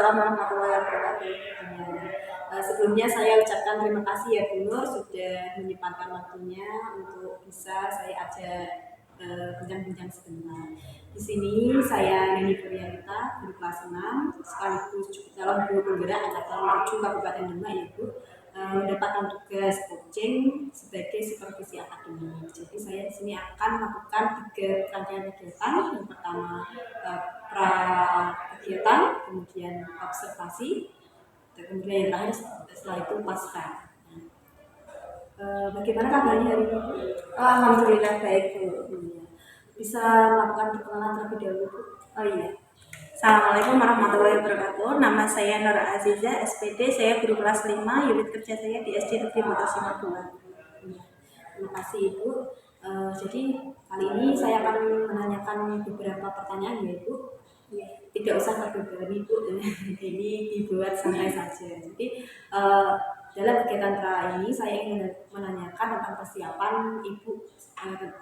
Waalaikumsalam warahmatullahi wabarakatuh. Sebelumnya saya ucapkan terima kasih ya Bu Nur sudah menyempatkan waktunya untuk bisa saya ajak bincang-bincang sebentar. Di sini saya Neni Puryanita, guru kelas 6, sekaligus calon guru penggerak angkatan 7 Kabupaten Demak ya Bu. Mendapatkan tugas coaching sebagai supervisi akademik. Jadi saya di sini akan melakukan 3 rangkaian kegiatan. Yang pertama pra kegiatan, kemudian observasi, dan kemudian yang terakhir setelah itu pasca. Bagaimana kabarnya hari ini? Alhamdulillah baik Bu. Bisa melakukan perkenalan terlebih dahulu Bu? Oh iya. Assalamualaikum warahmatullahi wabarakatuh. Nama saya Nur Aziza, SPD. Saya guru kelas 5, unit kerja saya di SD Negeri Motosima 2. Terima kasih Ibu. Jadi kali ini saya akan menanyakan beberapa pertanyaan ya Ibu. Tidak usah terbebani Bu, ini dibuat santai saja. Jadi dalam kegiatan pra ini saya ingin menanyakan tentang persiapan Ibu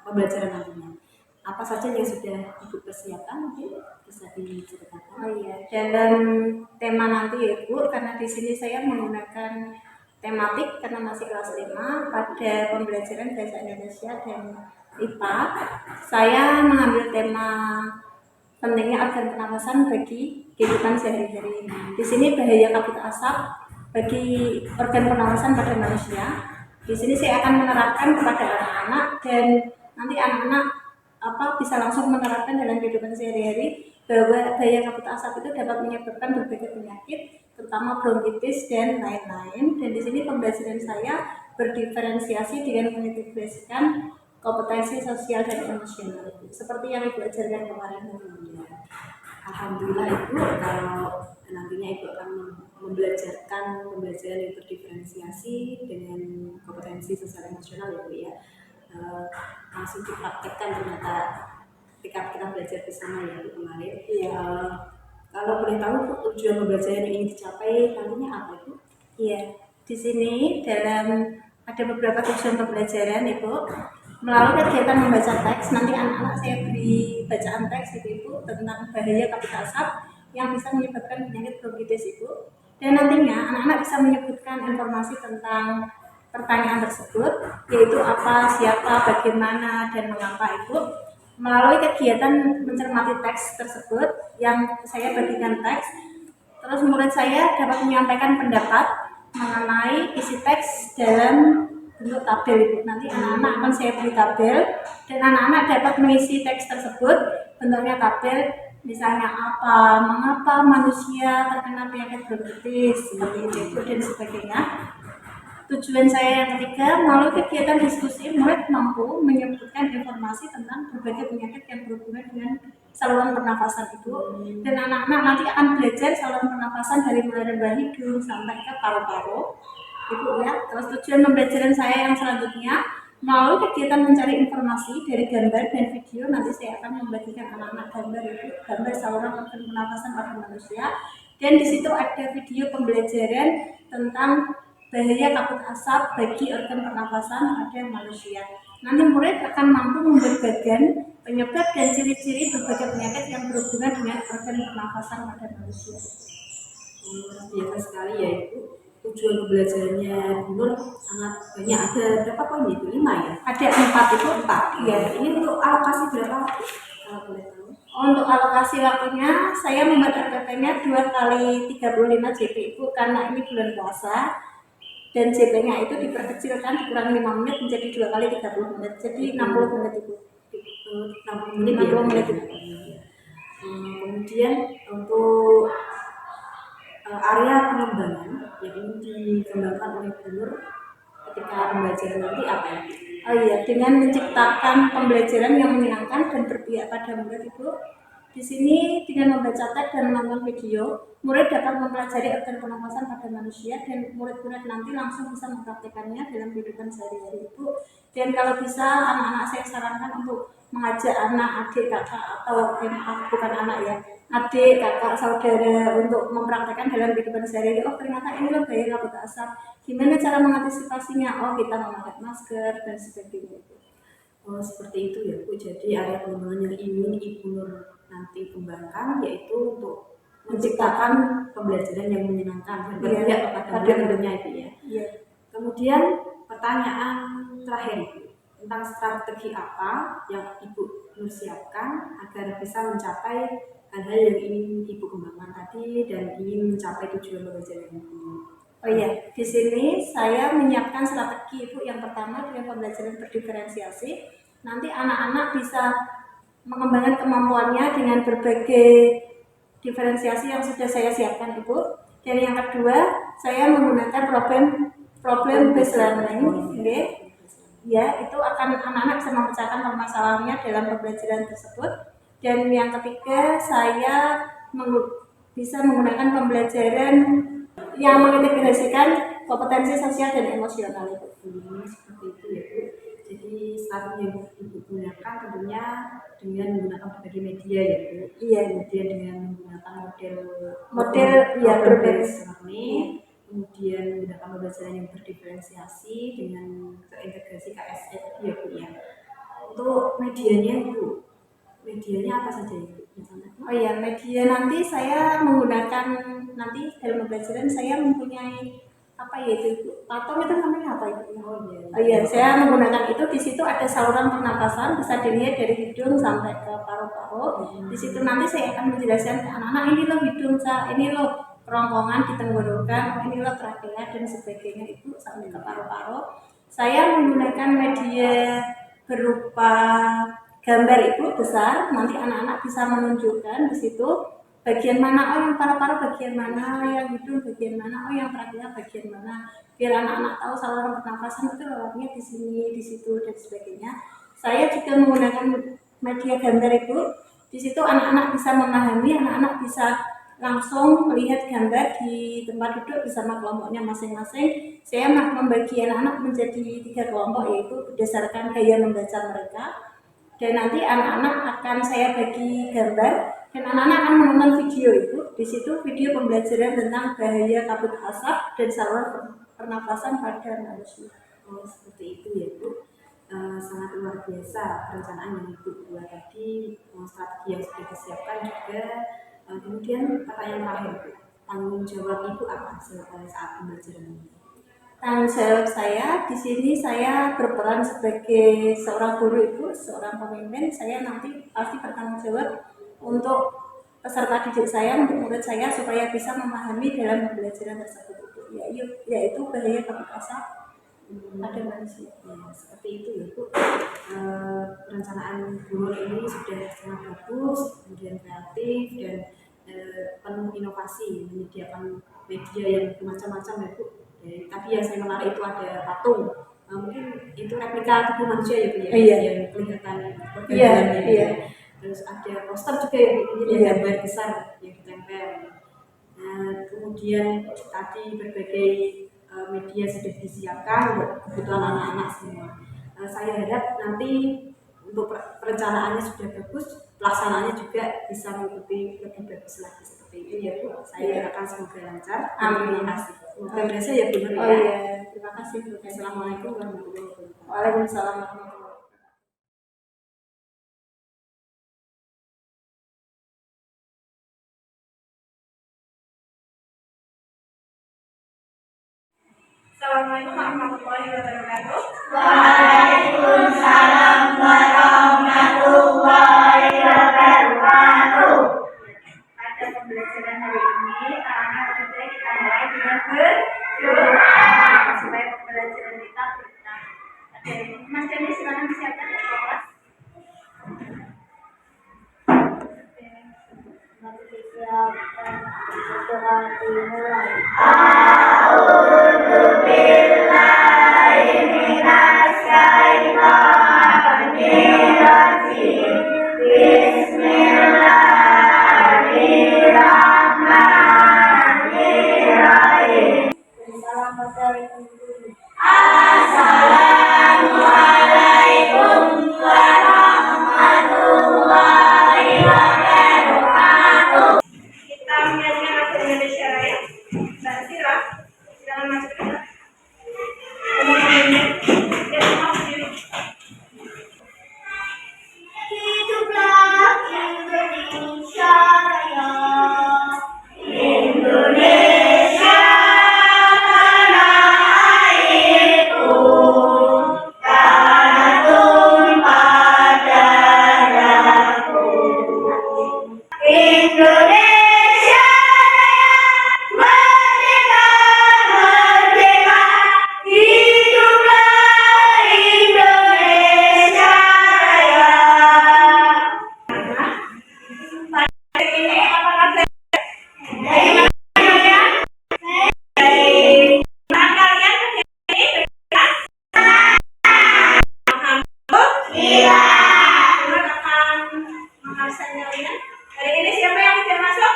pembelajaran nantinya. Apa saja yang sudah Ibu persiapkan mungkin bisa diceritakan? Oh iya, dalam tema nanti ya Bu, karena di sini saya menggunakan tematik karena masih kelas 5 pada pembelajaran bahasa Indonesia dan IPA. Saya mengambil tema pentingnya organ pernafasan bagi kehidupan sehari-hari. Di sini bahaya kabut asap bagi organ pernafasan pada manusia. Di sini saya akan menerapkan kepada anak-anak dan nanti anak-anak bisa langsung menerapkan dalam kehidupan sehari-hari bahwa bahaya kabut asap itu dapat menyebabkan berbagai penyakit, terutama bronkitis dan lain-lain. Dan di sini pembelajaran saya berdiferensiasi dengan mengintegrasikan kompetensi sosial dan emosional seperti yang Ibu ajarkan kemarin. Alhamdulillah Ibu, kalau nantinya Ibu akan membelajarkan pembelajaran yang berdiferensiasi dengan kompetensi sosial emosional ya Bu ya, langsung dipraktekkan ternyata ketika kita belajar bersama ya Bu kemarin. Kalau boleh tahu Bu, tujuan pembelajaran yang ingin dicapai nantinya apa Bu? Iya, di sini dalam ada beberapa tujuan pembelajaran Ibu. Melalui kegiatan membaca teks, nanti anak-anak saya beri bacaan teks Ibu tentang bahaya kabut asap yang bisa menyebabkan penyakit bronkitis Ibu. Dan nantinya anak-anak bisa menyebutkan informasi tentang pertanyaan tersebut, yaitu apa, siapa, bagaimana, dan mengapa Ibu. Melalui kegiatan mencermati teks tersebut yang saya bagikan teks, terus murid saya dapat menyampaikan pendapat mengenai isi teks dalam bentuk tabel Ibu. Nanti anak-anak akan saya beri tabel dan anak-anak dapat mengisi teks tersebut bentuknya tabel, misalnya apa, mengapa manusia terkena penyakit bronkitis seperti itu dan sebagainya. Tujuan saya yang ketiga, melalui kegiatan diskusi murid mampu menyebutkan informasi tentang berbagai penyakit yang berhubungan dengan saluran pernafasan itu, dan anak-anak nanti akan belajar saluran pernafasan dari mulai rongga hidung sampai ke paru-paru Ibu ya. Terus tujuan pembelajaran saya yang selanjutnya, melalui kegiatan mencari informasi dari gambar dan video, nanti saya akan membagikan anak-anak gambar Ibu, gambar saluran organ pernafasan pada manusia, dan di situ ada video pembelajaran tentang bahaya kabut asap bagi organ pernafasan pada manusia. Nanti murid akan mampu membedakan penyebab dan ciri-ciri berbagai penyakit yang berhubungan dengan organ pernafasan pada manusia. Biasa sekali ya Ibu. Tujuan pembelajarannya Bu Nur sangat banyak. Ada berapa poin itu? 5 ya? Ada 4 Ibu. 4. Ya. Ini untuk alokasi berapa waktu? Kalau boleh tahu. Untuk alokasi waktunya saya membuat RPP-nya 2 kali 35 JP Ibu, karena ini bulan puasa dan JP-nya itu diperkecilkan, dikurangi 5 menit menjadi 2 kali 30 menit, jadi 60 menit Ibu. 60 menit ya? 60 menit Ibu. Kemudian untuk area pengembangan yang ingin dikembangkan oleh Bu Nur ketika pembelajaran nanti apa ya? Oh iya, dengan menciptakan pembelajaran yang menyenangkan dan berpihak pada murid Ibu. Di sini dengan membaca teks dan menonton video, murid dapat mempelajari organ pernafasan pada manusia dan murid-murid nanti langsung bisa mempraktekannya dalam kehidupan sehari-hari Ibu. Dan kalau bisa anak-anak saya sarankan untuk mengajak anak, adik, kakak, atau bukan anak ya, adik, kakak, saudara untuk mempraktekkan dalam kehidupan sehari-hari. Oh ternyata ini loh bahaya kabut asap. Gimana cara mengantisipasinya? Oh kita memakai masker dan sebagainya. Oh seperti itu ya Bu. Jadi area pengembangan yang ingin Ibu Nur nanti kembangkan yaitu untuk menciptakan pembelajaran yang menyenangkan dan berpihak kepada murid-muridnya itu ya. Iya. Kemudian pertanyaan terakhir tentang strategi apa yang Ibu Nur siapkan agar bisa mencapai hal-hal yang ingin Ibu kembangkan tadi dan ingin mencapai tujuan pembelajaran ini. Oh iya, di sini saya menyiapkan strategi Ibu. Yang pertama dengan pembelajaran berdiferensiasi. Nanti anak-anak bisa mengembangkan kemampuannya dengan berbagai diferensiasi yang sudah saya siapkan Ibu. Dan yang kedua, saya menggunakan problem based learning, okay. Ya, itu akan anak-anak bisa memecahkan permasalahannya dalam pembelajaran tersebut. Dan yang ketiga, saya bisa menggunakan pembelajaran yang mengintegrasikan kompetensi sosial dan emosional itu. Seperti itu ya Bu. Jadi strategi yang Ibu gunakan tentunya dengan menggunakan berbagai media ya Bu. Iya. Kemudian dengan menggunakan model ya berbagai learning, kemudian menggunakan pembelajaran yang berdiferensiasi dengan terintegrasi KSE ya Bu ya. Untuk medianya Bu, medianya apa saja Ibu? Oh iya, media nanti saya menggunakan nanti dalam pembelajaran saya mempunyai apa ya itu patung itu namanya apa itu? Oh iya, saya menggunakan itu. Di situ ada saluran pernapasan bisa dilihat dari hidung sampai ke paru-paru. Di situ nanti saya akan menjelaskan ke anak-anak ini loh hidung saya, ini loh kerongkongan di tenggorokan, ini loh trakea dan sebagainya itu sampai ke paru-paru. Saya menggunakan media berupa gambar itu besar, nanti anak-anak bisa menunjukkan di situ bagian mana, oh yang paru-paru bagian mana, yang hidung bagian mana, oh yang trakea bagian mana, biar anak-anak tahu saluran pernafasan itu lewatnya di sini, di situ dan sebagainya. Saya juga menggunakan media gambar itu, di situ anak-anak bisa memahami, anak-anak bisa langsung melihat gambar di tempat duduk bersama kelompoknya masing-masing. Saya membagi anak-anak menjadi 3 kelompok, yaitu berdasarkan gaya membaca mereka. Dan nanti anak-anak akan saya bagi gambar dan anak-anak akan menonton video itu. Di situ video pembelajaran tentang bahaya kabut asap dan saluran pernafasan pada manusia. Oh seperti itu ya Bu. Sangat luar biasa perencanaan yang Ibu buat tadi, strategi yang sudah disiapkan juga. Kemudian pertanyaan terakhir Bu, tanggung jawab Ibu apa saat pembelajaran ini? Tanggung jawab saya di sini saya berperan sebagai seorang guru Ibu, seorang pemimpin. Saya nanti pasti bertanggung jawab untuk peserta didik saya, untuk murid saya supaya bisa memahami dalam pembelajaran tersebut yaitu bahaya kabut asap pada manusia. Ya, seperti itu ya Bu. Perencanaan guru ini sudah sangat bagus, kemudian kreatif dan penuh inovasi, menyediakan media yang macam-macam ya Bu. Tadi yang saya menarik itu ada patung, mungkin itu replika tubuh manusia ya Bu ya, yang kelihatan perbedaannya. Iya. Terus ada poster juga ya Bu, ini gambar besar yang ditempel. Kemudian tadi berbagai media sudah disiapkan untuk kebutuhan anak-anak semua. Saya harap nanti untuk perencanaannya sudah bagus, pelaksanaannya juga bisa mengikuti lebih bagus lagi seperti itu ya Bu. Saya harapkan semoga lancar. Terima kasih. Semoga berhasil ya Bu. Oh iya, terima kasih Bu. Assalamualaikum warahmatullahi wabarakatuh. Waalaikumsalam warahmatullahi wabarakatuh. Assalamualaikum warahmatullahi wabarakatuh. Waalaikumsalam warahmatullahi wabarakatuh. Pada pembelajaran hari ini, anak-anak lebih baik kita mulai dengan berdoa supaya pembelajaran kita berkah. Mas Dani silakan disiapkan ke kelas. Mari disiapkan berdoa dimulai. Salam pada ibu guru. Kita menyanyikan lagu Indonesia Raya. Mbak Sila, silakan masuk ke dalam. Iya. Kemudian akan mengabsen kalian. Hari ini siapa yang tidak masuk?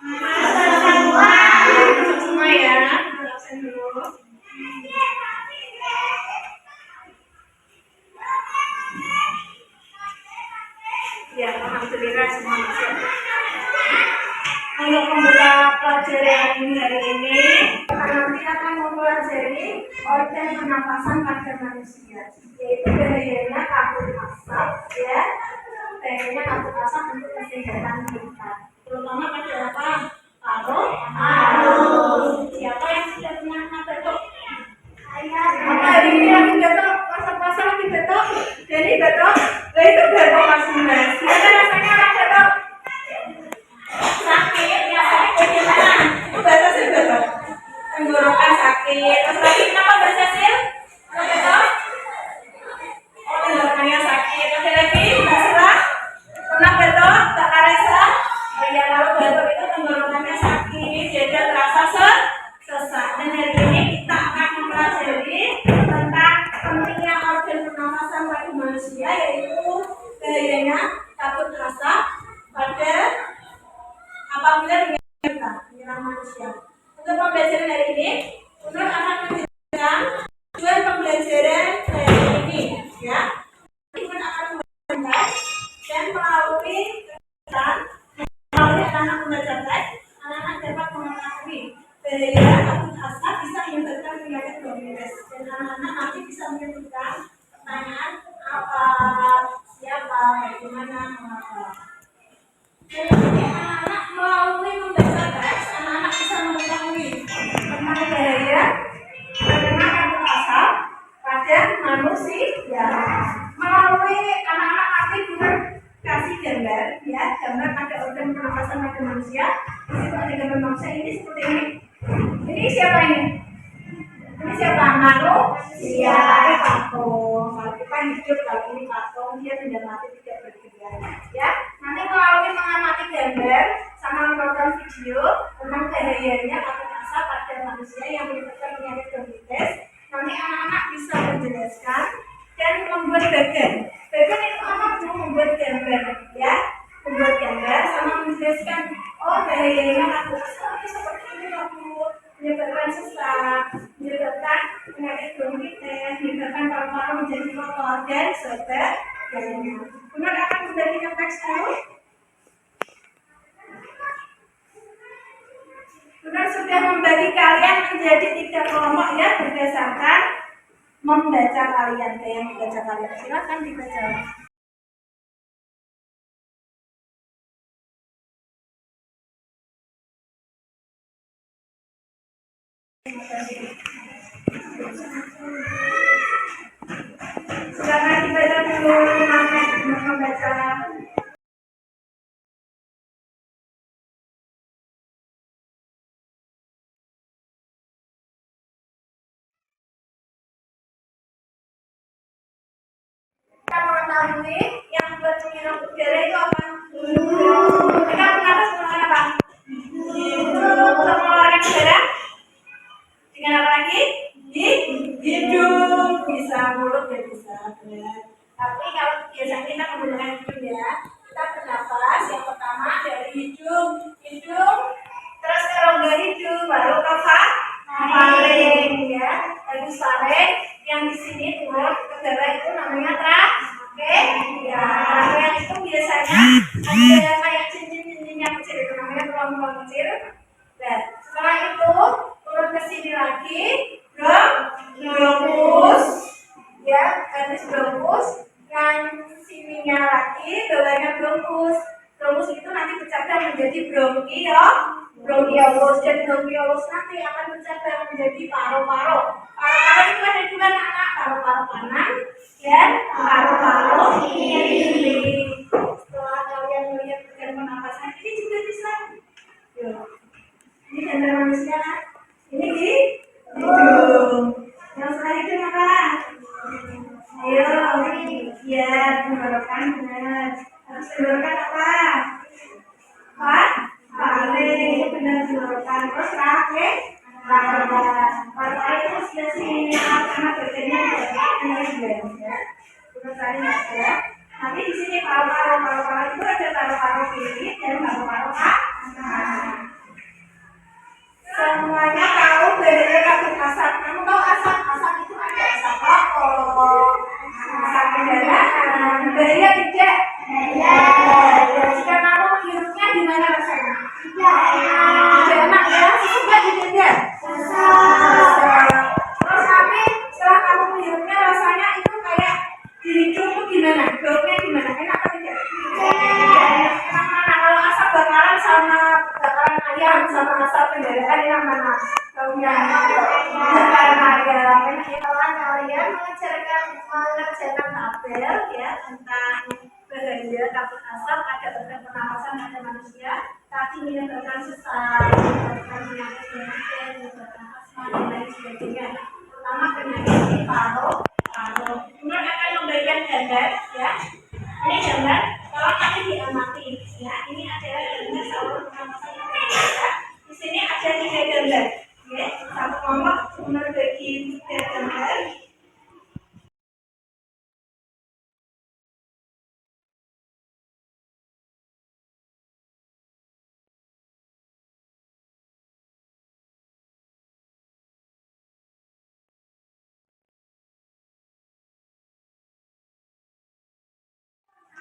Masuk semua. Masuk semua ya. Absen dulu. Ya, alhamdulillah semua masuk. Untuk membuka pelajaran hari ini, nanti akan mempelajari organ pernapasan pada manusia, yaitu bahayanya kabut asap, ya, bahayanya kabut asap untuk kesehatan kita, terutama pada apa? Paru. Siapa yang sudah pernah batuk? Apa hari ini lagi batuk? Pasang-pasang lagi batuk? Jadi batuk? Lah itu batuk mas. Gimana rasanya orang batuk? Sakit, ya sakit gimana? Itu bahasa sih batuk. Tenggorokan sakit. Terus lagi kenapa bahasa sih? Batuk? Oh tenggorokannya sakit. Terus lagi basrah? Pernah batuk? Tak karesa? Ya kalau batuk itu tenggorokannya sakit, jadi terasa sesak. Dan hari ini kita akan mempelajari tentang pentingnya organ pernafasan pada manusia, yaitu bahayanya kabut asap pada apabila menyerang manusia. Untuk pembelajaran hari ini, Nur akan menjelaskan tujuan pembelajaran hari ini, ya. Nur akan membaca dan melalui anak-anak membaca teks, anak-anak dapat mengetahui bahaya kabut asap bisa menyebabkan penyakit bronkitis, dan anak-anak nanti bisa menyebutkan pertanyaan apa, siapa, bagaimana, mengapa. Jadi anak-anak melalui membaca teks, anak-anak bisa mengetahui tentang bahaya terkena kabut asap pada manusia. Melalui anak-anak nanti kasih gambar, ya, gambar pada organ pernapasan pada manusia. Di situ ada gambar manusia ini seperti ini. Ini siapa ini? Ini siapa? Manusia. Ini patung. Kalau kita hidup, kalau ini patung, dia tidak mati, tidak bergerak. Ya, nanti melalui mengamati gambar sama menonton video tentang bahayanya kabut asap pada manusia yang menyebabkan penyakit bronkitis, nanti anak-anak bisa menjelaskan dan membuat bagan. Bagan itu apa? Membuat gambar, ya, membuat gambar sama menjelaskan. Oh, bahayanya kabut asap itu seperti ini, kabut menyebabkan sesak, menyebabkan penyakit bronkitis, menyebabkan paru-paru menjadi kotor dan sebagainya. Kemudian akan membagikan teks dulu. Benar sudah membagi kalian menjadi 3 kelompok, ya, berdasarkan membaca kalian, kayak membaca kalian. Silakan dibaca. Silakan dibaca dulu, membaca. Kita mengetahui yang membuat penyerang udara itu apa? Kita bernapas menggunakan apa? Untuk mengeluarkan udara dengan apa lagi? Hidung, bisa mulut ya bisa. Tapi kalau biasanya kita menggunakan hidung, ya, kita bernapas yang pertama dari hidung, terus ke rongga hidung, baru ke faring, ya, dari faring yang di sini turun ke darah itu namanya trachea. Trachea itu biasanya ada kayak cincin-cincin yang kecil, itu namanya tulang-tulang kecil. Dan setelah itu turun ke sini lagi, bronkus, ya, habis bronkus, yang sininya lagi bawahnya bronkus. Bronkus itu nanti bercabang menjadi bronkiolus, dan bronkiolus nanti akan bercabang menjadi paru-paru. Paru-paru itu ada 2 anak, paru-paru kanan dan paru-paru kiri. Setelah kalian melihat organ pernapasan ini juga bisa. Yuk. Ini gambar manusia, ini hidung. Yang setelah itu apa? Ayo, ya, tenggorokan benar. Harus tenggorokan apa? Faring, benar tenggorokan. Terus trachea, paru-paru itu sudah sini karena bagiannya ya. Terus sekali nggak ada. Nanti di sini paru-paru itu ada paru-paru kiri dan paru-paru kanan. Semuanya tahu bedanya kabut asap. Kamu tahu asap itu ada asap rokok, asap kendaraan. Bahaya tidak? Ya. Jika kamu menghirupnya gimana rasanya? Tidak enak ya? Susah nggak di dada? Susah. Terus tapi setelah kamu menghirupnya rasanya itu kayak di hidung itu gimana? Baunya gimana? Enak atau tidak? Enak. Enak mana? Kalau asap bakaran sama bakaran ayam sama asap kendaraan enak mana? Baunya bakaran ayam. Setelah kalian mengerjakan tabel ya tentang bahaya kabut asap pada organ pernapasan pada manusia, tadi menyebabkan sesak, menyebabkan penyakit, menyebabkan asma dan lain sebagainya. Pertama penyakit di paru. Kemudian akan membagikan gambar ya. Ini gambar kalau tadi diamati ya. Ini adalah gambar saluran pernapasan manusia. Di sini ada 3 gambar. Ya, satu kelompok membagi 3 gambar.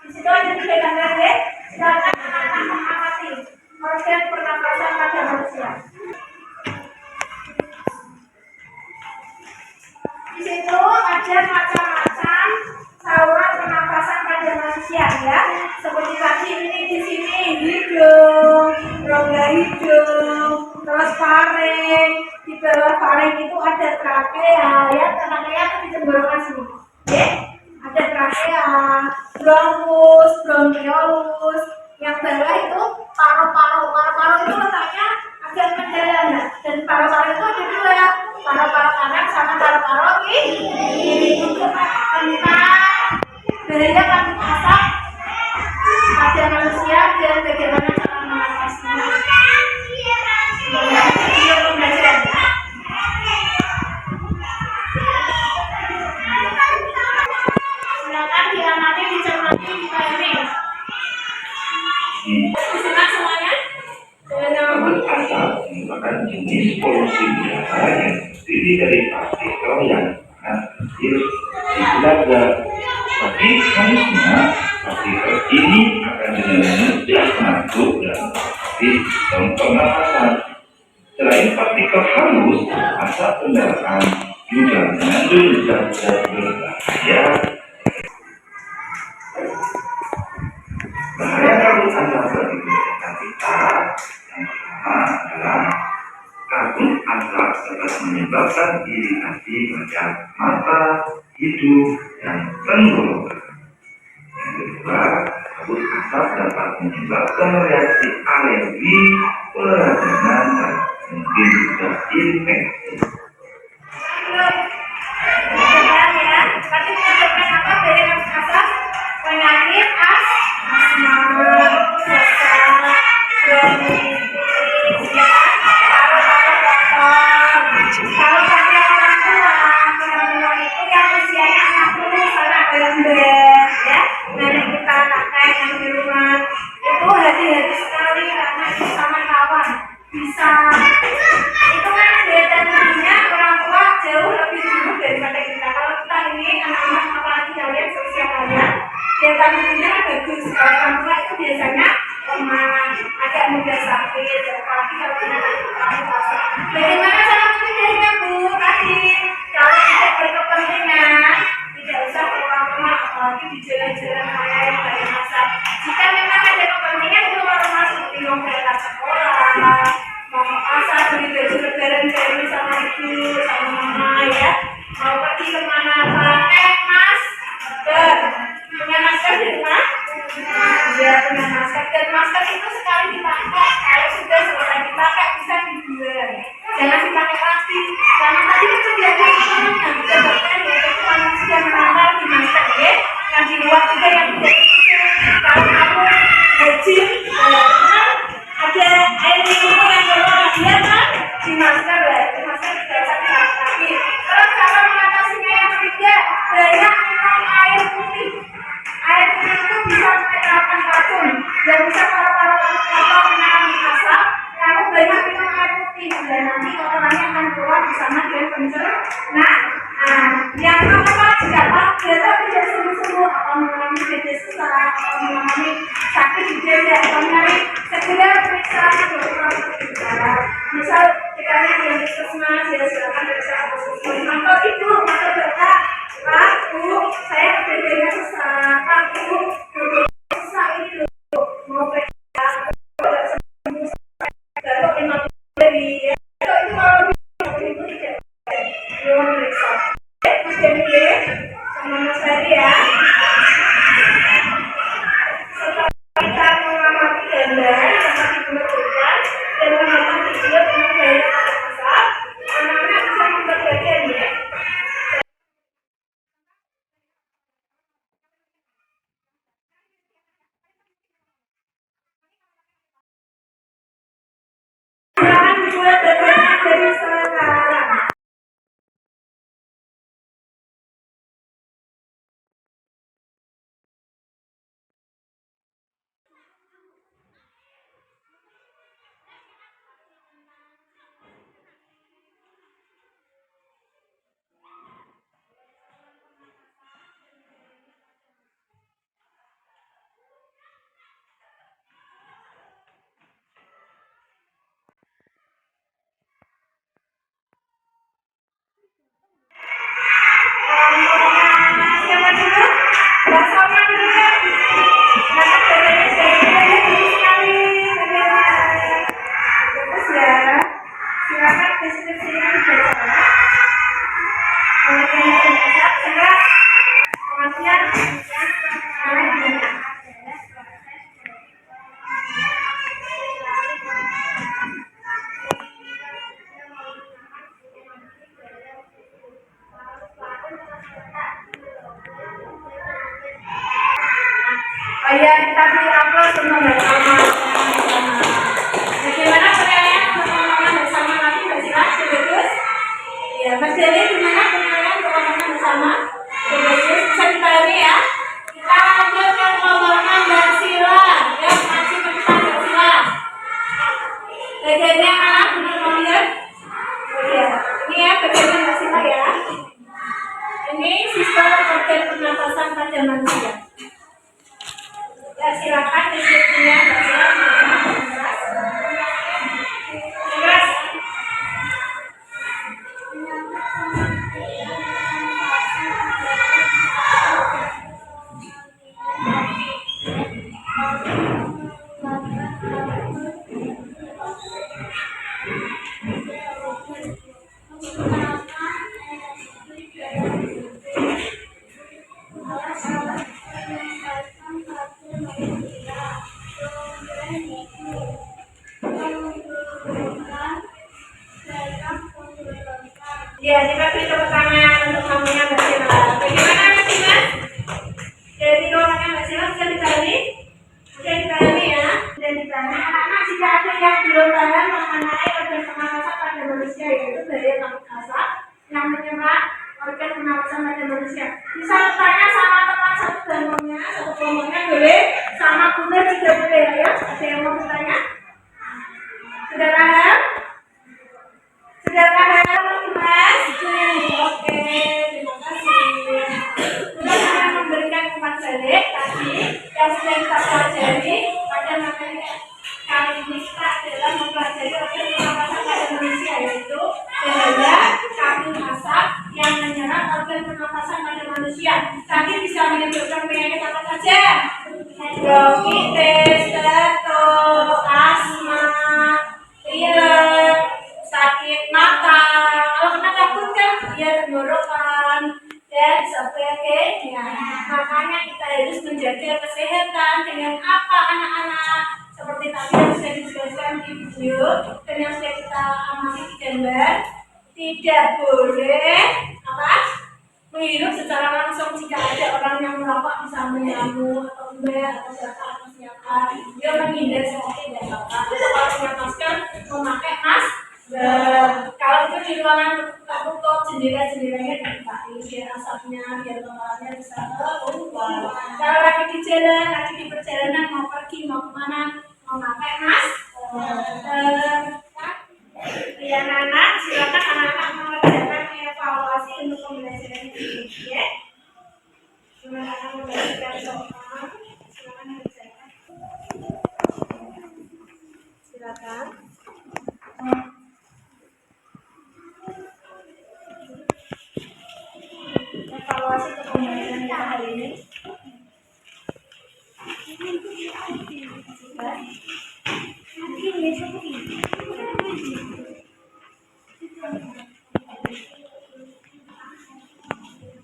Di situ ada 3 gambar ya. Silakan anak-anak mengamati organ pernapasan pada manusia. Di situ ada macam-macam saluran pernapasan pada manusia ya. Seperti tadi ini di sini hidung, rongga hidung, terus faring. Di bawah faring itu ada trakea ya. Trakea itu di tenggorokan sini. Ya. Ada trakea, bronkus, bronkiolus. Yang bawah itu paru-paru. Paru-paru itu letaknya agak mendalam ya. Dan paru-paru itu ada 2, paru-paru kanan sama paru-paru kiri. Untuk tentang bahaya kabut asap pada manusia dan bagaimana cara mengatasinya. Video pembelajaran. Silakan diamati, dicermati, dipahami. Simak semuanya. Kabut asap merupakan jenis polusi udara yang terdiri dari partikel yang sangat kecil di udara. Bagi manusia, partikel ini akan dengan mudah masuk dan di sistem pernapasan. Selain partikel halus, asap kendaraan juga mengandung zat-zat berbahaya. Bahaya kabut asap bagi kesehatan kita yang pertama adalah kabut asap dapat menyebabkan iritasi pada mata, hidung, dan tenggorokan. Yang kedua, kabut asap dapat menyebabkan reaksi alergi, peradangan, dan mungkin juga infeksi. Sekarang ya, tadi menyebabkan apa dari kabut asap? Penyakit asma, sesak, bronkitis, ya, paru-paru kotor. Kalau pada orang tua itu yang usianya 60 sana ada yang berat, ya, nenek kita, kakek yang di rumah itu hati-hati sekali karena itu sama kawan bisa itu kan daya tahannya orang tua jauh lebih dulu daripada kita. Kalau kita ini anak-anak apalagi kalian seusia kalian daya tahannya bagus. Kalau orang tua itu biasanya lemah, agak mudah sakit, apalagi kalau anak kita. Bagaimana cara menghindarinya Bu? Tadi kalau tidak berkepentingan tidak usah keluar rumah, apalagi di jalan-jalan raya yang banyak asap. Jika memang ada kepentingan keluar rumah seperti mau berangkat sekolah, mau ke pasar beli baju lebaran baru sama ibu sama mama ya, mau pergi kemana pakai masker. Punya masker di rumah? Ya, punya masker. Dan masker itu sekali dipakai, kalau sudah selesai dipakai bisa dibuang. Jangan dipakai lagi. Karena tadi itu tidak ada yang menyebabkan yaitu manusia menambah di masker ya. Yang di luar juga yang tidak dipakai. Kalau kamu haji, ada air minum yang berwarna kan di masker ya. Di masker tidak usah dipakai. Terus cara mengatasinya yang ketiga, bahaya minum air putih. Air putih itu bisa menyebabkan racun dan bisa paru-paru kotor mengalami asap. Kamu banyak minum air putih dan nanti kotorannya akan keluar bersama dengan pencernaan. Yang kedua, jika biasa tidak sembuh-sembuh atau mengalami gejala sesak atau mengalami sakit di dada atau nyeri, segera periksa ke dokter bicara. Misal jika di puskesmas, ya silakan periksa ke puskesmas. Atau ibu, atau dokter, Pak, Bu, saya bedanya sesak, Pak, Bu, sesak ini loh, mau periksa, tidak sembuh, baru 5 hari, ya. Itu kalau ibu tidak belum periksa. Mas Dewi, sama Mas Ferry ya. Setelah kita mengamati gambar yang ibu berikan dan menonton video dengan gaya asal, anak-anak bisa membuat bagian ya. Silakan dibuat bagian dari sekarang. Siapa dulu? Mbak Salma dulu ya. Karena badannya sudah tinggi sekali. Bagus ya. Silakan deskripsinya dibaca. Pengertiannya jelas, jelas. Pengertian, ya kita beri aplaus untuk Mbak Salma. Bagaimana penilaian performa bersama nanti Mbak Sila? Bagus? Ya, Mas Dewi gimana penilaian performa bersama? Bagus, bisa dipahami ya? Kita lanjut ke kelompoknya Mbak Sila. Ya, maju ke depan Mbak Sila. Bagiannya mana? Benar mau lihat? Oh iya, ini ya bagiannya Mbak Sila ya. Ini sistem organ pernapasan pada manusia. Ya, silakan deskripsinya Mbak Sila. Jelas. Ya, kita beri tepuk tangan untuk tamunya Mbak Sila. Bagaimana Mas Sila? Dari ruangannya Mbak Sila bisa dipahami? Bisa dipahami ya? Bisa dipahami. Anak-anak jika ada yang belum paham mengenai organ pernapasan pada manusia, yaitu daya tarik asap yang menyerang organ pernapasan pada manusia, bisa bertanya sama teman satu kelompoknya boleh, sama Bunda juga boleh ya. Ada yang mau bertanya? Sudah paham? Sudah paham Mas? Oke, terima kasih. Sudah pernah memberikan umpan balik tadi yang sudah kita pelajari pada materi kali ini. Kita adalah mempelajari organ pernapasan pada manusia, yaitu bahaya kabut asap yang menyerang organ pernapasan pada manusia. Tadi bisa menyebabkan penyakit apa saja? Bronkitis, batuk, asma, pilek, sakit mata. Kalau kena kabut kan dia tenggorokan dan sebagainya. Makanya kita harus menjaga kesehatan dengan apa anak-anak, seperti tadi yang sudah dijelaskan di video dan yang sudah kita amati di gambar. Tidak boleh apa? Menghirup secara langsung jika ada orang yang merokok misalnya kamu atau mbak atau siapa atau siapa, dia menghindar seperti tidak apa-apa. Kalau punya masker memakai Kalau itu di ruangan tertutup, jendela-jendelanya dibukain biar asapnya, biar kotorannya bisa keluar. Kalau lagi di jalan, lagi di perjalanan mau pergi, mau kemana, mau ngapain mas? Ya anak, silakan anak-anak mengerjakan evaluasi untuk pembelajaran ini, ya. Silakan membagikan soal, silakan mengerjakan. Silakan. Evaluasi untuk pembelajaran kita hari ini.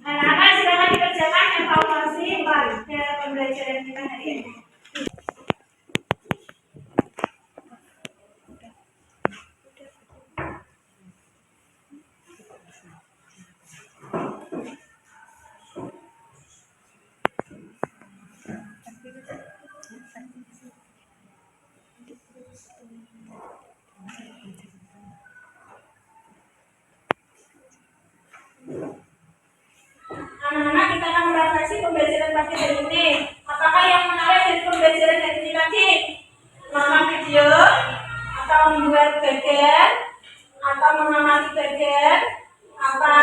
Anak-anak silakan dikerjakan evaluasi pada pembelajaran kita hari ini. Anak-anak kita akan merefleksi pembelajaran pagi hari ini. Apakah yang menarik dari pembelajaran hari ini tadi? Menonton video, atau membuat bagan, atau mengamati bagan, apa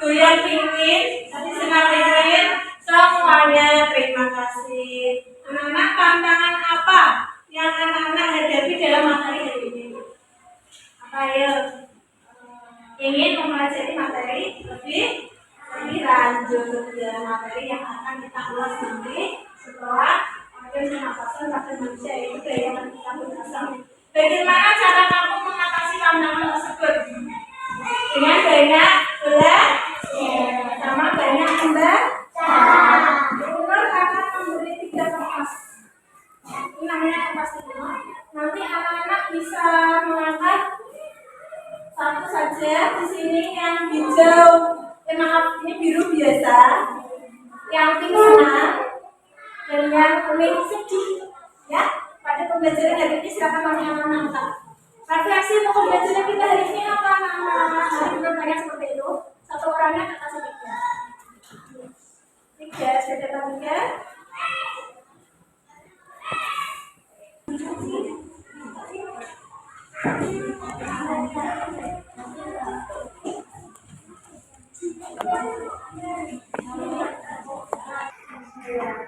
goyang pinguin, tadi senang pinguin, semuanya terima kasih. Anak-anak tantangan apa yang anak-anak hadapi dalam materi hari ini? Apa ya? Ingin mempelajari materi lebih lanjut ya, materi yang akan kita ulas nanti setelah organ pernapasan pada manusia, yaitu gaya kita bernafas. Bagaimana cara kamu mengatasi tantangan tersebut? Dengan banyak belajar, sama banyak membaca. Umur akan memberi 3 kertas. Ini namanya kertas timur. Nanti anak-anak bisa mengangkat satu saja. Di sini yang hijau, maaf, ini biru biasa, yang pink senang, dan yang kuning sedih. Ya, pada pembelajaran hari ini silakan kami anak-anak. Refleksi untuk pembelajaran kita hari ini apa, anak-anak? Hari ini banyak seperti itu. Satu orangnya kertas 3. Sudah dapat 3.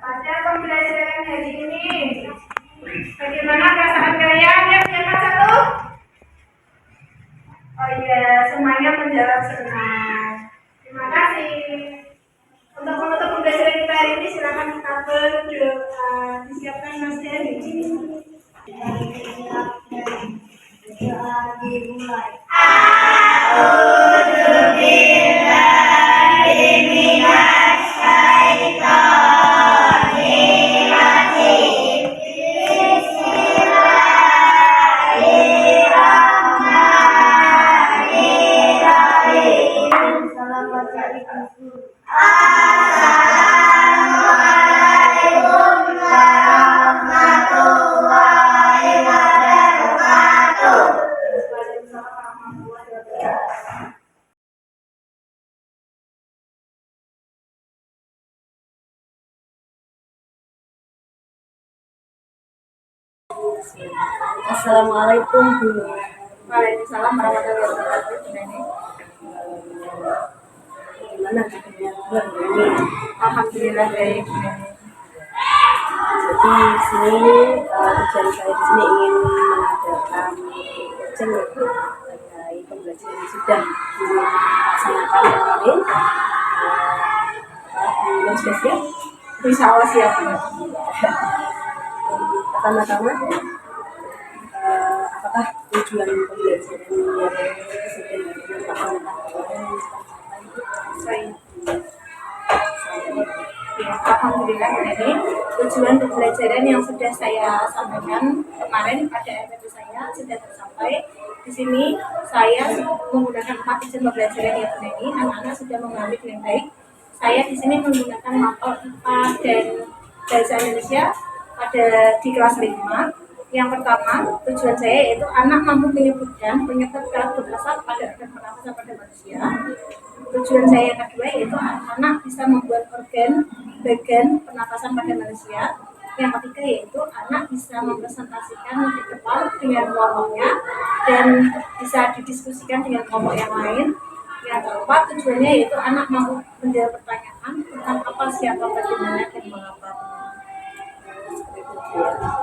Pada pembelajaran hari ini, bagaimana perasaan kalian? Yang siapa satu? Oh iya, semuanya menjawab senang. Terima kasih. Untuk menutup pembelajaran kita hari ini, silakan kita berdoa. Disiapkan Mas Dewi. Doa dimulai. Assalamualaikum Bu. Waalaikumsalam warahmatullahi wabarakatuh. Gimana kabarnya Bu hari ini? Alhamdulillah baik. Jadi di sini tujuan saya di sini ingin mengadakan coaching ya Bu, terkait pembelajaran yang sudah dilaksanakan kemarin di spesial. Insya Allah siap. Pertama-tama, apakah tujuan pembelajaran yang sudah dilaksanakan kemarin Ya, alhamdulillah ini tujuan pembelajaran yang sudah saya sampaikan kemarin pada RPP saya sudah tercapai. Di sini saya menggunakan 4 tujuan pembelajaran yang ini, anak-anak sudah mengambil dengan baik. Saya di sini menggunakan materi IPA dan bahasa Indonesia pada di kelas 5. Yang pertama, tujuan saya yaitu anak mampu menyebutkan penyebab kabut asap pada organ pernafasan pada manusia. Tujuan saya yang kedua yaitu anak bisa membuat bagian pernafasan pada manusia. Yang ketiga yaitu anak bisa mempresentasikan di depan dengan kelompoknya dan bisa didiskusikan dengan kelompok yang lain. Yang keempat, tujuannya yaitu anak mampu menjawab pertanyaan tentang apa, siapa, bagaimana, dan mengapa.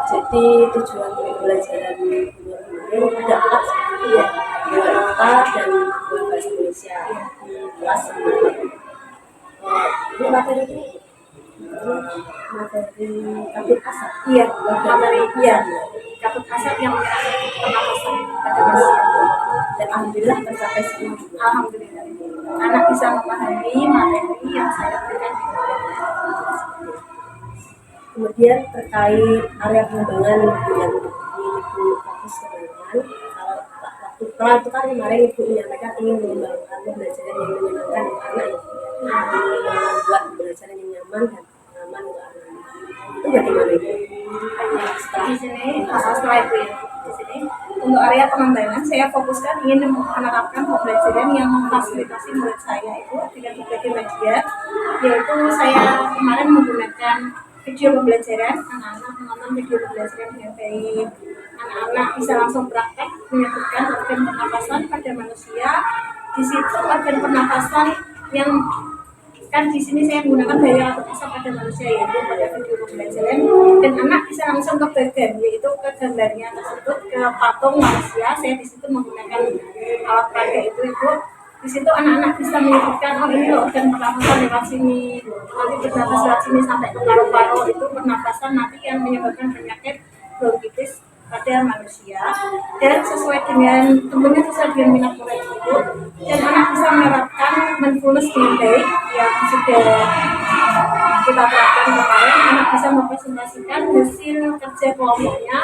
Jadi tujuan pembelajaran guru ada 4 seperti itu ya, 2 IPA dan 2 bahasa Indonesia di kelas 9. Ini materi kabut asap. Iya, materi kabut asap yang menyerang pernafasan pada manusia. Dan alhamdulillah tercapai semua. Alhamdulillah, anak bisa memahami materi yang saya berikan. Kemudian terkait area pengembangan yang Ibu fokus kembangkan, kalau itu kan kemarin Ibu menyampaikan ingin mengembangkan pembelajaran yang menyenangkan untuk anak ya, membuat pembelajaran yang nyaman dan aman untuk anak. Itu bagaimana Ibu? Di sini, setelah itu ya, di sini untuk area pengembangan saya fokuskan ingin menerapkan pembelajaran yang memfasilitasi murid saya itu dengan berbagai media, yaitu saya kemarin menggunakan video pembelajaran, anak-anak menonton video pembelajaran dengan baik, anak-anak bisa langsung praktek menyebutkan organ pernafasan pada manusia. Di situ organ pernafasan yang kan di sini saya menggunakan daya kabut asap pada manusia yaitu pada video pembelajaran, dan anak bisa langsung ke bagian yaitu ke gambarnya tersebut, ke patung manusia. Saya di situ menggunakan alat peraga itu. Di situ anak-anak bisa menyebutkan, oh ini loh organ pernafasan lewat sini, nanti bernapas lewat sini sampai ke paru-paru, itu pernafasan nanti yang menyebabkan penyakit bronkitis pada manusia. Dan sesuai dengan tentunya sesuai dengan minat murid itu, dan anak bisa menerapkan mindfulness dengan baik yang sudah kita terapkan kemarin. Anak bisa mempresentasikan hasil kerja kelompoknya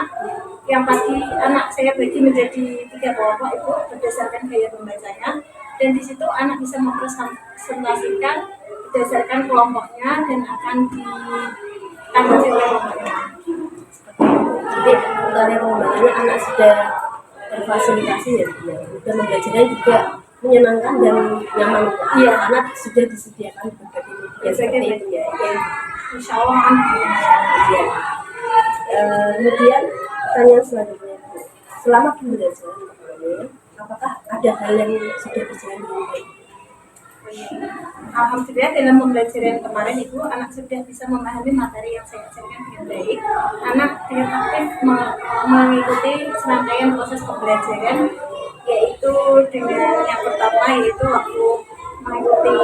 yang tadi anak saya bagi menjadi 3 kelompok itu berdasarkan gaya membacanya, dan di situ anak bisa mempresentasikan berdasarkan kelompoknya dan akan ditanggapi oleh kelompoknya. Jadi area pengembangannya anak sudah terfasilitasi ya, dan belajarnya juga menyenangkan dan nyaman. Iya, anak sudah disediakan berbagai media seperti itu ya. Insya Allah Iya. Kemudian pertanyaan selanjutnya, selama pembelajaran kemarin, apakah ada hal yang sudah berjalan dengan baik? Alhamdulillah dalam pembelajaran kemarin itu anak sudah bisa memahami materi yang saya ajarkan dengan baik. Anak dengan aktif mengikuti serangkaian proses pembelajaran, yaitu dengan yang pertama yaitu waktu mengikuti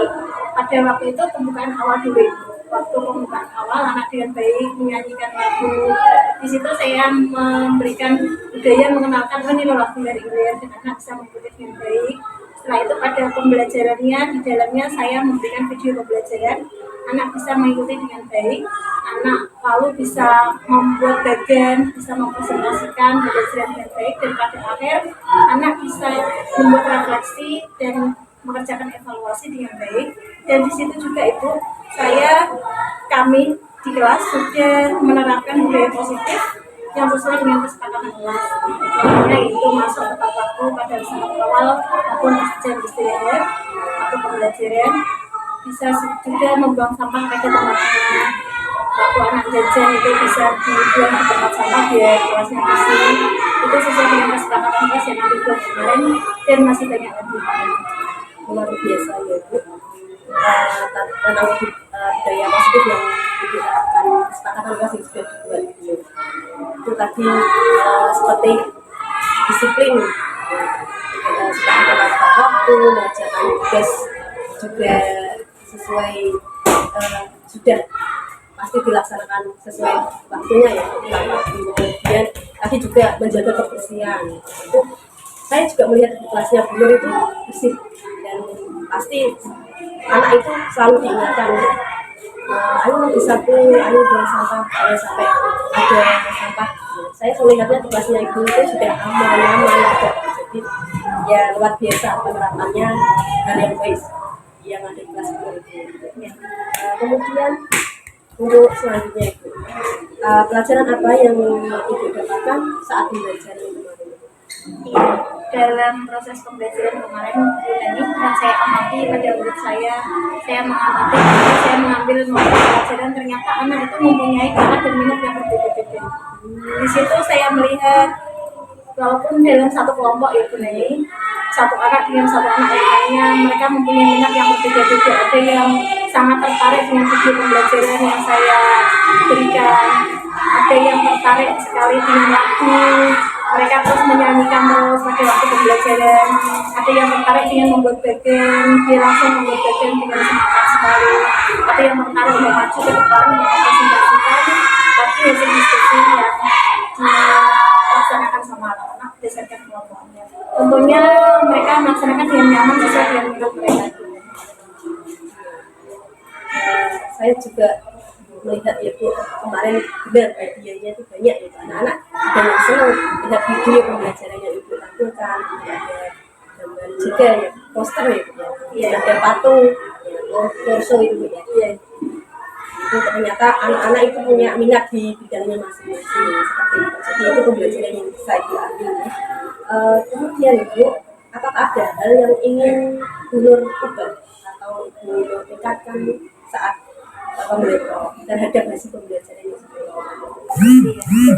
pada waktu itu pembukaan awal dulu. Waktu pembukaan awal anak dengan baik menyanyikan lagu. Di situ saya memberikan budaya mengenalkan ini loh lagu dari Ilir, dan anak bisa mengikuti dengan baik. Setelah itu pada pembelajarannya di dalamnya saya memberikan video pembelajaran, anak bisa mengikuti dengan baik, anak lalu bisa membuat bagian, bisa mempresentasikan pembelajaran dengan baik, dan pada akhir anak bisa membuat refleksi dan mengerjakan evaluasi dengan baik. Dan di situ juga Ibu, kami di kelas sudah menerapkan budaya positif yang sesuai dengan kesepakatan kelas. Contohnya itu masuk tepat waktu pada saat awal maupun jam istirahat atau pembelajaran, bisa juga membuang sampah pada tempatnya. Waktu anak jajan itu bisa dibuang di tempat sampah biar kelasnya bersih. Itu sesuai dengan kesepakatan kelas yang kami buat kemarin, dan masih banyak lagi. Luar biasa ya Bu, tentang budaya positif yang diterapkan kesepakatan kelas yang sudah dibuat gitu. Itu tadi seperti disiplin, sepakatan tepat waktu, mengerjakan tugas juga sesuai, sudah pasti dilaksanakan sesuai waktunya ya. Kemudian tadi juga menjaga kebersihan. Itu saya juga melihat di kelasnya Bu Nur itu bersih, dan pasti anak itu selalu diingatkan, ayo disapu, ayo buang sampah, ayo sampai ada sampah. Saya melihatnya di kelasnya Ibu itu sudah aman-aman aja. Jadi ya luar biasa penerapannya dan yang baik yang ada di kelas Ibu itu. Kemudian untuk selanjutnya Ibu, pelajaran apa yang Ibu dapatkan saat belajar kemarin? Iya, dalam proses pembelajaran kemarin ini yang saya amati pada murid saya mengamati, saya mengambil momen pelajaran ternyata anak itu mempunyai bakat dan minat yang berbeda-beda. Di situ saya melihat walaupun dalam satu kelompok ya Bunda ini, satu anak dengan satu anak yang lainnya, mereka mempunyai minat yang berbeda-beda. Ada yang sangat tertarik dengan video pembelajaran yang saya berikan, ada yang tertarik sekali dengan lagu, mereka terus menyanyikan terus pada waktu pembelajaran, ada yang tertarik dengan membuat bagian, dia langsung membuat bagian dengan semangat sekali, ada yang tertarik untuk maju ke depan mempresentasikan tapi hasil diskusi yang dilaksanakan sama anak-anak berdasarkan kelompoknya. Tentunya mereka melaksanakan dengan nyaman sesuai dengan minat mereka. Saya juga melihat ya Bu, kemarin benar videonya itu banyak ya anak-anak banyak senang melihat video pembelajaran yang Ibu lakukan, ada gambar juga ya, poster ya Bu ya, ada patung ya, torso itu Bu ya. Itu ternyata anak-anak itu punya minat di bidangnya masing-masing seperti itu. Jadi itu pembelajaran yang bisa diambil ya. Kemudian Ibu, apakah ada hal yang ingin Bu Nur ubah atau Bu Nur tingkatkan saat terhadap hasil pembelajaran ini?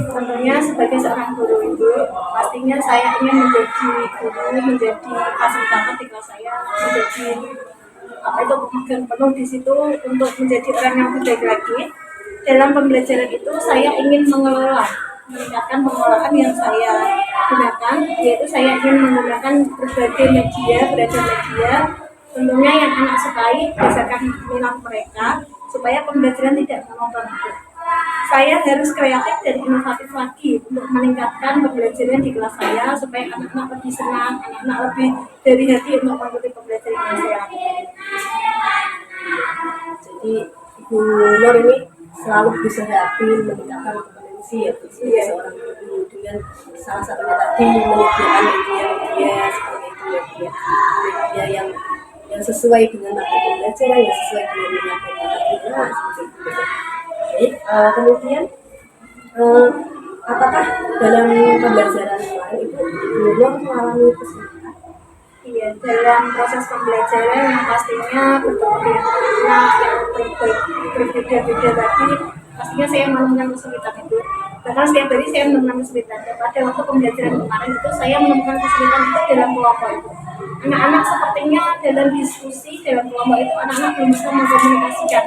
Tentunya sebagai seorang guru itu pastinya saya ingin menjadi guru, menjadi fasilitator di kelas saya, menjadi pemegang penuh di situ untuk menjadi orang yang lebih baik lagi. Dalam pembelajaran itu saya ingin meningkatkan pengelolaan yang saya gunakan, yaitu saya ingin menggunakan berbagai media, beragam media, tentunya yang anak sukai berdasarkan minat mereka, supaya pembelajaran tidak monoton. Saya harus kreatif dan inovatif lagi untuk meningkatkan pembelajaran di kelas saya supaya anak-anak lebih senang, anak-anak lebih dari hati untuk mengikuti pembelajaran yang saya lakukan. Jadi Ibu Nur ini selalu berusaha meningkatkan kompetensi ya sebagai seorang guru, dengan salah satunya tadi menyediakan media-media seperti itu ya Bu ya, media yang sesuai dengan materi pembelajaran, yang sesuai dengan minat dan bakat kita seperti itu ya. Baik, kemudian apakah dalam pembelajaran kemarin itu Ibu Nur mengalami kesulitan? Iya, dalam proses pembelajaran yang pastinya bertemu dengan anak yang berbeda-beda tadi, pastinya saya menemukan kesulitan itu. Bahkan setiap hari saya menemukan kesulitan. Dan pada waktu pembelajaran kemarin itu saya menemukan kesulitan itu dalam kelompok itu. Anak-anak sepertinya dalam diskusi dalam kelompok itu anak-anak belum bisa mengkomunikasikan.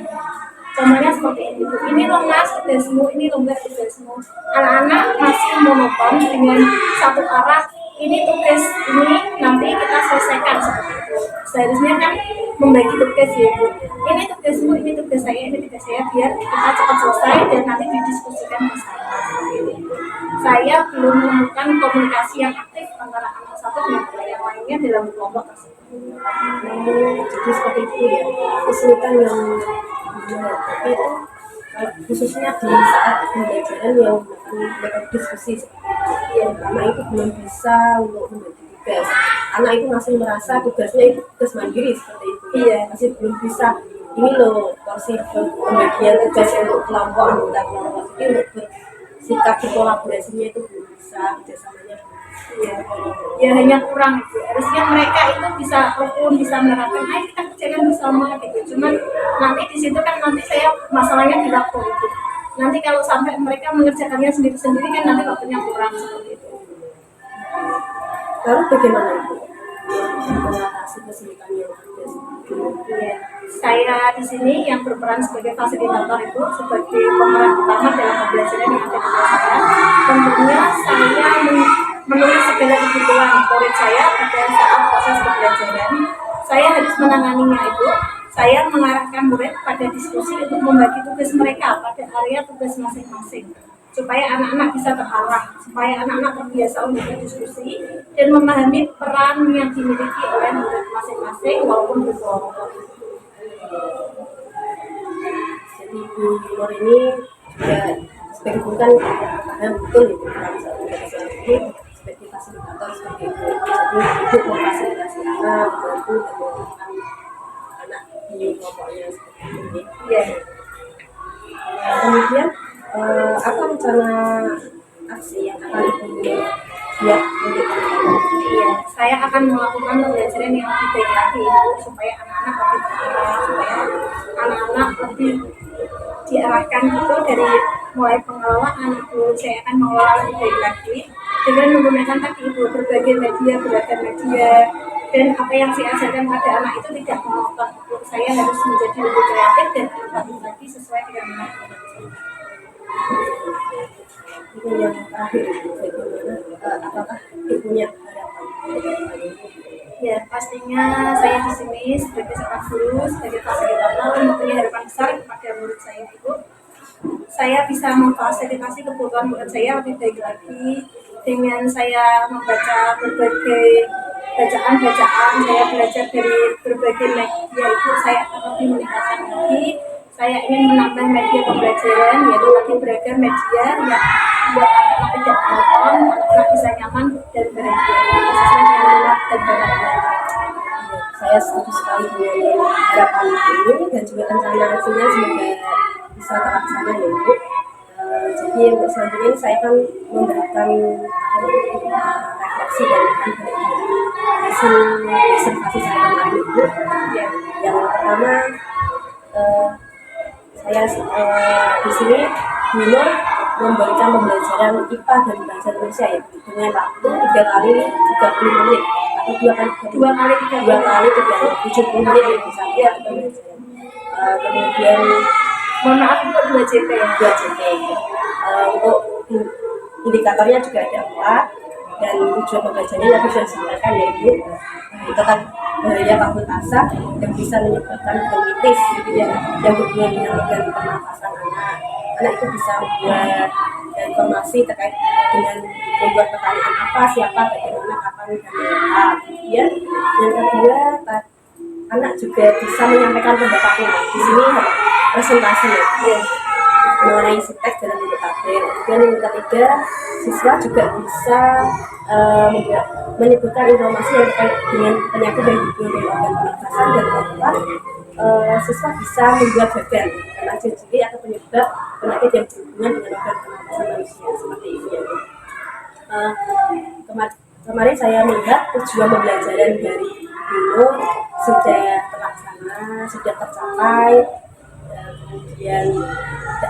Contohnya seperti ini loh mas, tugasmu, ini loh mbak, tugasmu. Anak-anak masih monoton dengan satu arah, ini tugas ini nanti kita selesaikan seperti itu. Seharusnya kan membagi tugas ya Bu. Ini tugasmu, ini tugas saya, ini tugas saya, biar kita cepat selesai dan nanti didiskusikan bersama. Saya belum menemukan komunikasi yang aktif antara anak satu dengan yang lainnya dalam kelompok tersebut. Jadi seperti itu ya, kesulitan yang tapi itu khususnya di saat pembelajaran yang melakukan diskusi yang karena itu belum bisa untuk membagi tugas. Anak itu masih merasa tugasnya itu tugas mandiri seperti itu. Iya, masih belum bisa. Ini loh porsi pembagian tugas untuk kelompok anggota kelompok, jadi untuk bersikap berkolaborasinya itu belum bisa, kerjasamanya belum bisa. Ya hanya kurang itu. Harusnya mereka itu bisa rukun, bisa menerapkan, ayo kita kerjakan bersama gitu. Cuman nanti di situ kan nanti saya masalahnya di waktu itu. Nanti kalau sampai mereka mengerjakannya sendiri-sendiri kan nanti waktunya kurang seperti itu. Lalu bagaimana Ibu mengatasi kesulitan yang ada? Ya, saya di sini yang berperan sebagai fasilitator itu sebagai pemeran utama dalam pembelajaran yang ada di kelas saya. Tentunya saya menulis segala kebutuhan murid saya pada saat proses pembelajaran. Saya harus menanganinya itu. Saya mengarahkan murid pada diskusi untuk membagi tugas mereka pada area tugas masing-masing, supaya anak-anak bisa terarah, supaya anak-anak terbiasa untuk berdiskusi dan memahami peran yang dimiliki oleh murid masing-masing walaupun berkelompok. Jadi Ibu Nur ini juga sebagai guru kan paham betul itu ini sebagai fasilitator seperti itu. Jadi Ibu memfasilitasi anak, membantu dan mengarahkan anak di kelompoknya seperti ini. Ya. Kemudian apa rencana aksi yang akan buat untuk Iya, saya akan melakukan pembelajaran yang lebih baik lagi Ibu, supaya anak-anak lebih terarah, supaya anak-anak lebih diarahkan gitu dari mulai pengelolaan itu. Saya akan mengelola lebih baik lagi dengan menggunakan tadi Ibu berbagai media, beragam media, dan apa yang saya ajarkan pada anak itu tidak monoton. Saya harus menjadi lebih kreatif dan inovatif lagi sesuai dengan minat anak saya. itu yang terakhir bagaimana apakah ibunya harapan? Ya, pastinya saya di sini sebagai seorang guru, sebagai fasilitator mempunyai harapan besar kepada murid saya Ibu. Saya bisa memfasilitasi kebutuhan murid saya lebih baik lagi dengan saya membaca berbagai bacaan-bacaan, saya belajar dari berbagai media itu saya akan lebih meningkatkan lagi. Saya ingin menambah media pembelajaran, yaitu tadi beragam media yang membuat anak-anak tidak monoton, anak-anak bisa nyaman dan bahagia sesuai dengan minat dan bakat mereka. Saya setuju sekali dengan harapan ini dan juga rencana aksinya semoga bisa terlaksana ya Ibu. Jadi untuk selanjutnya ini saya akan memberikan refleksi dan hasil observasi saya kemarin Ibu. Yang pertama saya di sini Nur memberikan pembelajaran IPA dan bahasa Indonesia ya dengan waktu 3 kali 30 menit atau 2 kali 70 menit ya bisa ya pembelajaran. Kemudian Mohon maaf untuk 2 JP ya. 2 JP. Untuk indikatornya juga ada 4 dan tujuan pembelajarannya tadi sudah disampaikan yaitu tentang bahaya kabut asap yang bisa menyebabkan bronkitis gitu ya, yang berhubungan dengan organ pernafasan anak itu bisa membuat informasi terkait dengan membuat pertanyaan apa, siapa, bagaimana, kapan, dan mengapa. Kemudian yang kedua anak juga bisa menyampaikan pendapatnya di sini presentasi ya mengenai isi teks dalam bentuk tabel. Dan yang ketiga siswa juga bisa menyebutkan informasi yang terkait dengan penyakit dan berhubungan dengan organ pernafasan. Dan keempat siswa bisa membuat bagan karena ciri-ciri atau penyebab penyakit yang berhubungan dengan organ pernafasan manusia seperti itu ya. Kemarin saya melihat tujuan pembelajaran dari Nur sudah terlaksana, sudah tercapai. Kemudian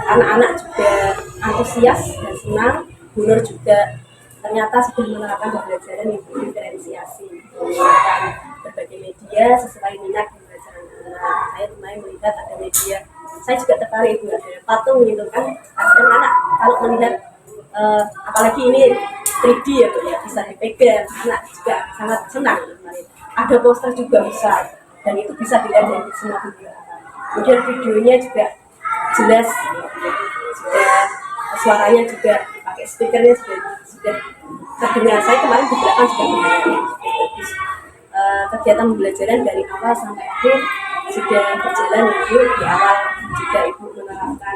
anak-anak juga antusias dan senang. Nur juga ternyata sudah menerapkan pembelajaran yang diferensiasi menggunakan berbagai media sesuai minat pembelajaran anak. Saya kemarin melihat ada media, saya juga tertarik itu ada patung gitu kan. Anak kalau melihat apalagi ini 3D ya Bu ya, bisa dipegang, anak juga sangat senang kemarin. Ada poster juga besar dan itu bisa dilihat dari semua video. Kemudian videonya juga jelas, juga suaranya juga pakai speakernya sudah terdengar. Saya kemarin di belakang juga mendengar bagus. Kegiatan pembelajaran dari awal sampai akhir sudah berjalan Ibu. Di awal juga Ibu menerapkan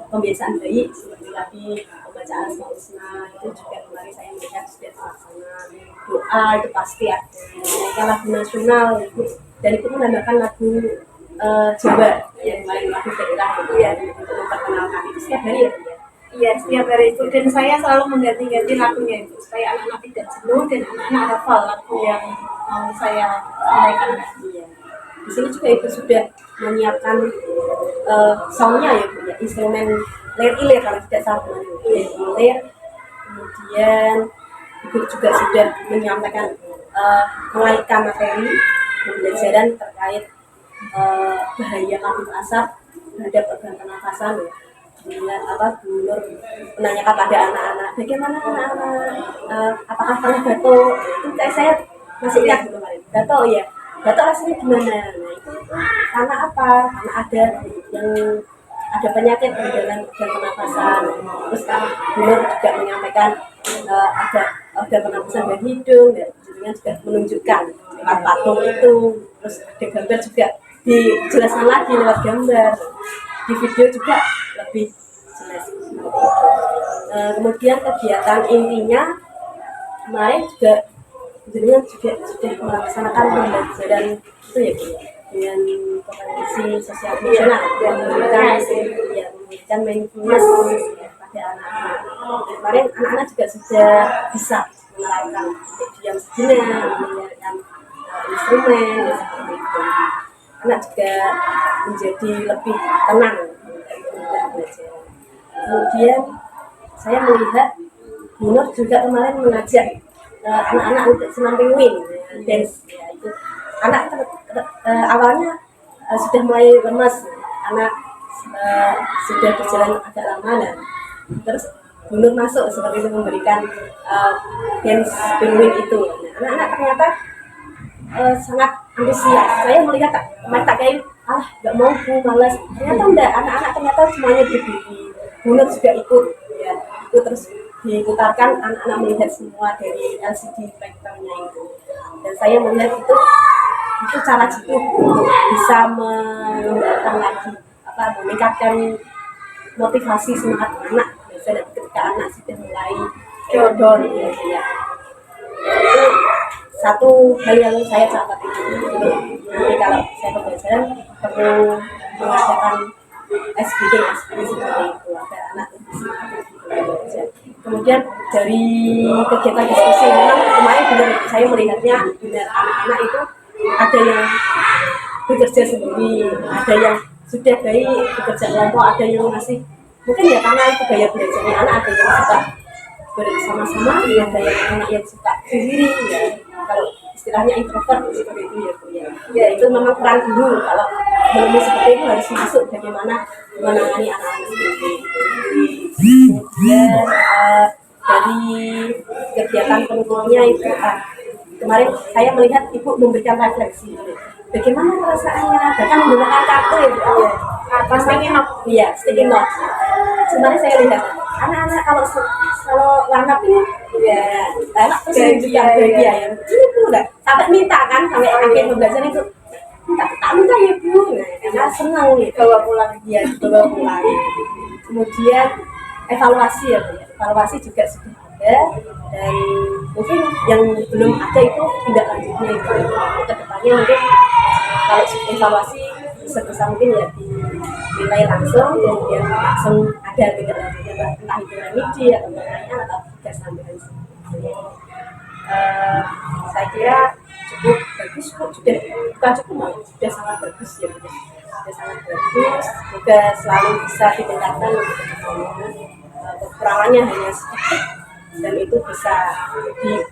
pembiasaan bayi seperti tadi pembacaan Asmaul Husna itu juga kemarin saya melihat sudah terlaksana. Doa itu pasti ada. Nyanyikan lagu nasional Ibu, dan Ibu menambahkan lagu Jawa yang lain lagu daerah itu ya untuk memperkenalkan itu setiap hari ya Bu ya. Iya, setiap hari itu dan saya selalu mengganti-ganti lagunya itu supaya anak-anak tidak jenuh dan anak-anak hafal lagu yang mau saya sampaikan. Iya. Di sini juga Ibu sudah menyiapkan soundnya ya Bu ya, instrumen lir-ilir kalau tidak salah lir. Kemudian Ibu juga sudah menyampaikan mengaitkan materi pembelajaran terkait bahaya kabut asap terhadap organ pernafasan ya. Dengan Bu Nur menanyakan pada anak-anak bagaimana anak-anak apakah pernah batuk, itu saya masih ingat kemarin batuk ya, batuk rasanya gimana. Nah itu karena apa, karena ada penyakit di dalam organ pernafasan. Terus kan Bu Nur juga menyampaikan ada organ pernafasan dari hidung dan juga menunjukkan lewat patung itu. Terus ada gambar juga dijelaskan lagi lewat gambar, di video juga lebih jelas. Kemudian kegiatan intinya kemarin juga sudah melaksanakan pembelajaran itu ya Bu, dengan kompetensi sosial emosional yang memberikan mindfulness pada anak-anak. Kemarin anak-anak juga sudah bisa menerapkan untuk diam sejenak, mendengarkan instrumen dan seperti itu. Anak juga menjadi lebih tenang dalam belajar. Kemudian saya melihat Bu Nur juga kemarin mengajak anak-anak untuk senam penguin, dance. Ya, itu anak awalnya sudah mulai lemas, anak sudah berjalan agak lama, dan terus Bu Nur masuk seperti itu memberikan dance penguin itu. Nah, anak-anak ternyata sangat antusias. Saya melihat mereka kayak nggak mau Bu, malas. Ternyata enggak, anak-anak ternyata semuanya berdiri. Bu Nur juga ikut, ya, itu terus diputarkan, anak-anak melihat semua dari LCD projectornya itu. Dan saya melihat itu cara Jitu untuk bisa mengembangkan lagi, meningkatkan motivasi semangat anak. Biasanya ketika anak sudah mulai dodol, ya. Itu satu hal yang saya catat itu. Nanti kalau saya pembelajaran perlu mengadakan SBD seperti itu agar anak lebih semangat belajar. Kemudian dari kegiatan diskusi, memang kemarin benar saya melihatnya benar anak-anak itu ada yang bekerja sendiri, ada yang sudah baik bekerja kelompok, ada yang masih mungkin ya karena itu gaya belajarnya anak, ada yang suka bersama-sama, ada yang anak yang suka sendiri, ya. Kalau istilahnya introvert seperti itu ya Bu, ya. Ya itu memang peran guru kalau belum seperti itu harus masuk bagaimana menangani anak-anak seperti itu. Kemudian dari kegiatan penutupnya itu kemarin saya melihat Ibu memberikan refleksi bagaimana perasaannya, bahkan menggunakan kartu ya Bu, sticky note. Iya, sticky note. Sebenarnya saya lihat anak-anak kalau warna ini ya anak terus juga bahagia ya. Ini Bu udah sampai minta kan, sampai akhir pembelajaran itu tak minta ya Bu, nah, karena senang nih bawa pulang, dia bawa pulang. Kemudian evaluasi ya Bu, evaluasi juga sudah ada, dan mungkin yang belum ada itu tidak lanjutnya itu kedepannya mungkin kalau evaluasi sebisa mungkin ya dinilai langsung, kemudian langsung ada tidak lanjutnya, entah itu remedi atau penilaian atau tugas tambahan. Saya kira cukup bagus Bu, bukan cukup, sudah sangat bagus ya Bu, sudah sangat bagus. Semoga selalu bisa ditingkatkan kekurangannya hanya sedikit, dan itu bisa diubah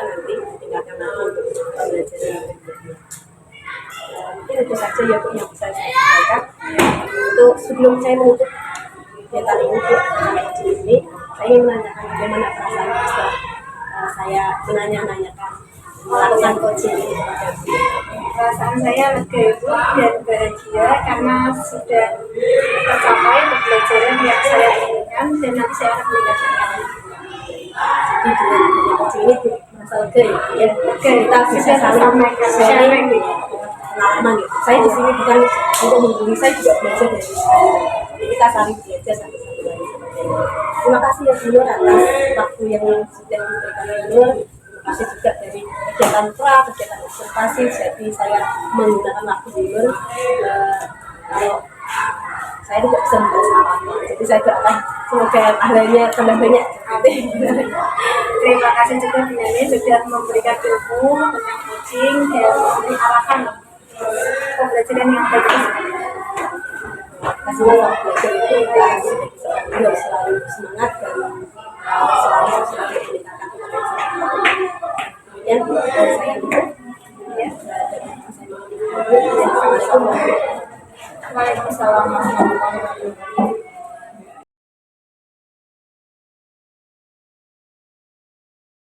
nanti, ditingkatkan lagi untuk pembelajaran berikutnya. Mungkin itu saja ya Bu yang bisa saya sampaikan. Untuk sebelum saya menutup kegiatan ini Bu, di sini saya ingin menanyakan bagaimana perasaan setelah saya menanyakan melakukan coaching ini kepada Bu. Perasaan saya lega Ibu dan bahagia karena sudah tercapai pembelajaran yang saya inginkan, dan nanti saya akan meningkatkan lagi. Jadi dengan adanya coaching ini Bu merasa lega ya Bu, ya. Kita bisa saling sharing pengalaman gitu. Saya di sini bukan untuk menggurui, saya juga belajar dari saya. Jadi kita saling belajar satu sama lain. Terima kasih ya Bu Nur atas waktu yang sudah diberikan Bu Nur. Terima kasih juga dari kegiatan kegiatan observasi. Jadi saya menggunakan waktu Bu Nur. Kalau saya tidak bisa membaca apa-apa, jadi saya doakan semoga pahalanya tambah banyak. Terima kasih juga Bu Nani sudah memberikan ilmu tentang coaching dan arahan pembelajaran yang bagus. Kasih belajar itu kita selalu semangat dan selalu meningkatkan kemudian dari saya itu Waalaikumsalam warahmatullahi wabarakatuh.